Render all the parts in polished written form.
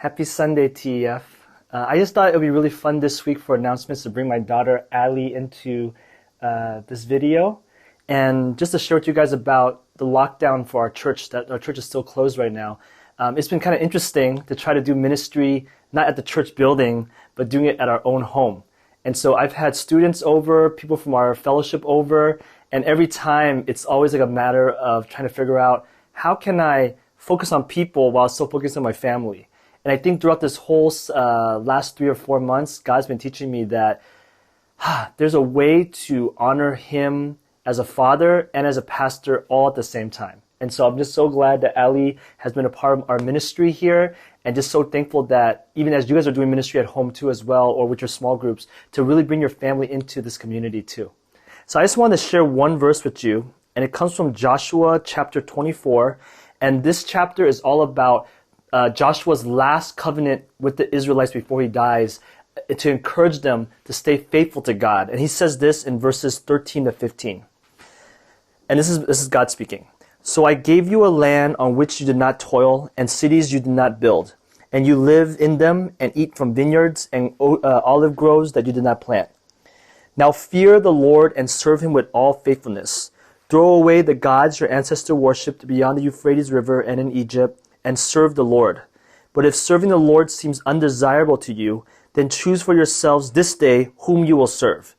Happy Sunday, TEF. I just thought it would be really fun this week for announcements to bring my daughter, Allie, into this video. And just to share with you guys about the lockdown for our church, that our church is still closed right now. It's been kind of interesting to try to do ministry, not at the church building, but doing it at our own home. And so I've had students over, people from our fellowship over, and every time it's always like a matter of trying to figure out how can I focus on people while still focusing on my family. And I think throughout this whole last 3 or 4 months, God's been teaching me that there's a way to honor Him as a father and as a pastor all at the same time. And so I'm just so glad that Allie has been a part of our ministry here, and just so thankful that even as you guys are doing ministry at home too as well, or with your small groups, to really bring your family into this community too. So I just wanted to share one verse with you, and it comes from Joshua chapter 24. And this chapter is all about Joshua's last covenant with the Israelites before he dies, to encourage them to stay faithful to God. And he says this in verses 13 to 15. And this is God speaking. So I gave you a land on which you did not toil, and cities you did not build. And you live in them and eat from vineyards and olive groves that you did not plant. Now fear the Lord and serve Him with all faithfulness. Throw away the gods your ancestors worshipped beyond the Euphrates River and in Egypt, and serve the Lord. But if serving the Lord seems undesirable to you, then choose for yourselves this day whom you will serve,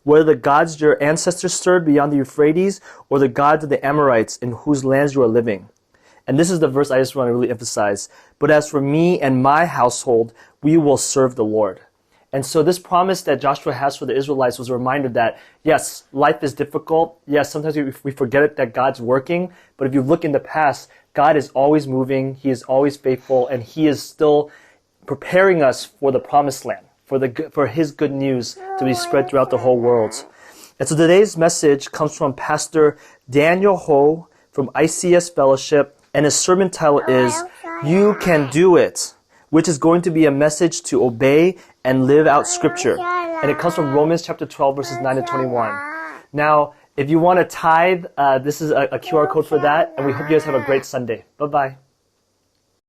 whether the gods your ancestors served beyond the Euphrates, or the gods of the Amorites in whose lands you are living. And this is the verse I just want to really emphasize. But as for me and my household, we will serve the Lord. And so this promise that Joshua has for the Israelites was a reminder that, yes, life is difficult. Yes, sometimes we forget it that God's working. But if you look in the past, God is always moving. He is always faithful. And He is still preparing us for the promised land, for His good news to be spread throughout the whole world. And so today's message comes from Pastor Daniel Ho from ICS Fellowship. And his sermon title is, You Can Do It, which is going to be a message to obey and live out Scripture. And it comes from Romans chapter 12, verses 9 to 21. Now, if you want to tithe, this is a QR code for that, and we hope you guys have a great Sunday. Bye-bye.